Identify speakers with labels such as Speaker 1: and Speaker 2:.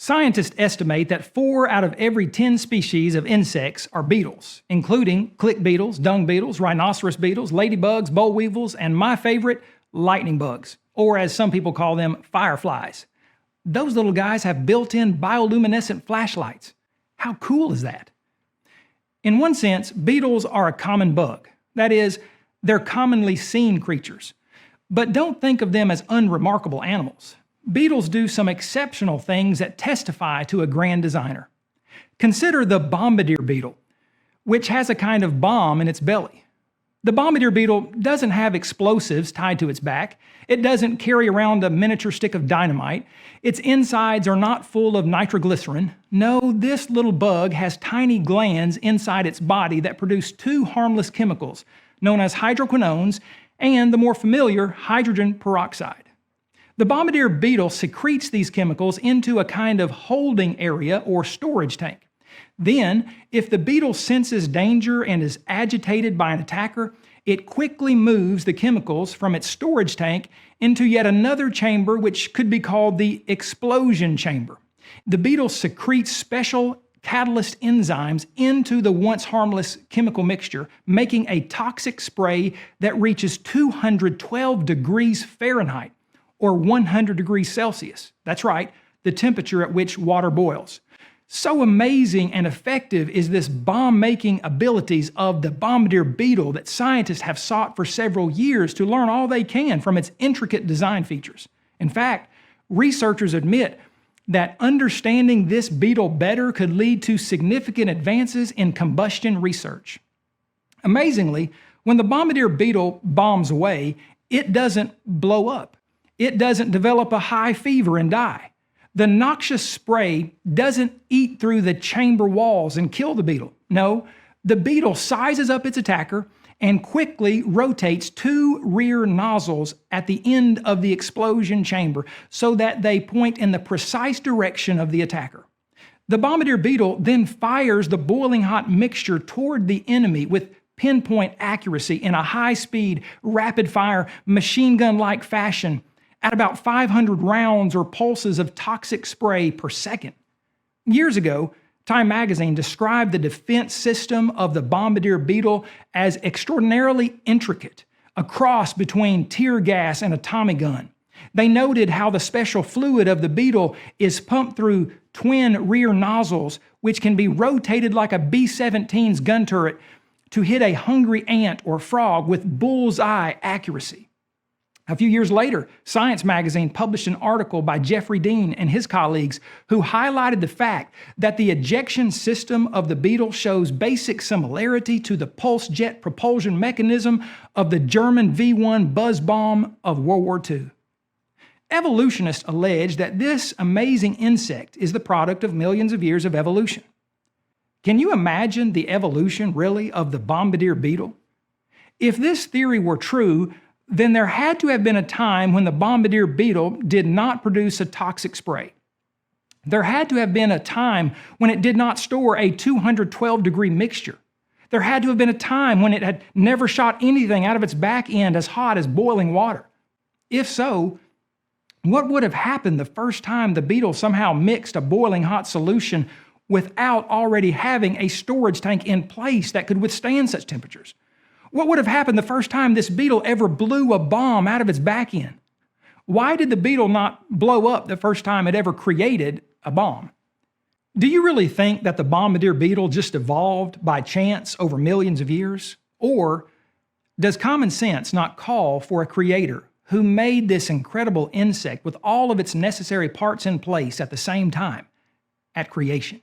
Speaker 1: Scientists estimate that 4 out of every 10 species of insects are beetles, including click beetles, dung beetles, rhinoceros beetles, ladybugs, boll weevils, and my favorite, lightning bugs, or as some people call them, fireflies. Those little guys have built-in bioluminescent flashlights. How cool is that? In one sense, beetles are a common bug. That is, they're commonly seen creatures. But don't think of them as unremarkable animals. Beetles do some exceptional things that testify to a grand designer. Consider the bombardier beetle, which has a kind of bomb in its belly. The bombardier beetle doesn't have explosives tied to its back. It doesn't carry around a miniature stick of dynamite. Its insides are not full of nitroglycerin. No, this little bug has tiny glands inside its body that produce 2 harmless chemicals, known as hydroquinones and the more familiar hydrogen peroxide. The bombardier beetle secretes these chemicals into a kind of holding area or storage tank. Then, if the beetle senses danger and is agitated by an attacker, it quickly moves the chemicals from its storage tank into yet another chamber, which could be called the explosion chamber. The beetle secretes special catalyst enzymes into the once harmless chemical mixture, making a toxic spray that reaches 212 degrees Fahrenheit, or 100 degrees Celsius. That's right, the temperature at which water boils. So amazing and effective is this bomb-making abilities of the bombardier beetle that scientists have sought for several years to learn all they can from its intricate design features. In fact, researchers admit that understanding this beetle better could lead to significant advances in combustion research. Amazingly, when the bombardier beetle bombs away, it doesn't blow up. It doesn't develop a high fever and die. The noxious spray doesn't eat through the chamber walls and kill the beetle. No, the beetle sizes up its attacker and quickly rotates 2 rear nozzles at the end of the explosion chamber so that they point in the precise direction of the attacker. The bombardier beetle then fires the boiling hot mixture toward the enemy with pinpoint accuracy in a high-speed, rapid-fire, machine gun-like fashion at about 500 rounds or pulses of toxic spray per second. Years ago, Time magazine described the defense system of the bombardier beetle as extraordinarily intricate, a cross between tear gas and a Tommy gun. They noted how the special fluid of the beetle is pumped through twin rear nozzles, which can be rotated like a B-17's gun turret to hit a hungry ant or frog with bullseye accuracy. A few years later, Science magazine published an article by Jeffrey Dean and his colleagues who highlighted the fact that the ejection system of the beetle shows basic similarity to the pulse jet propulsion mechanism of the German V-1 buzz bomb of World War II. Evolutionists allege that this amazing insect is the product of millions of years of evolution. Can you imagine the evolution, really, of the bombardier beetle? If this theory were true, then there had to have been a time when the bombardier beetle did not produce a toxic spray. There had to have been a time when it did not store a 212-degree mixture. There had to have been a time when it had never shot anything out of its back end as hot as boiling water. If so, what would have happened the first time the beetle somehow mixed a boiling hot solution without already having a storage tank in place that could withstand such temperatures? What would have happened the first time this beetle ever blew a bomb out of its back end? Why did the beetle not blow up the first time it ever created a bomb? Do you really think that the bombardier beetle just evolved by chance over millions of years? Or does common sense not call for a creator who made this incredible insect with all of its necessary parts in place at the same time at creation?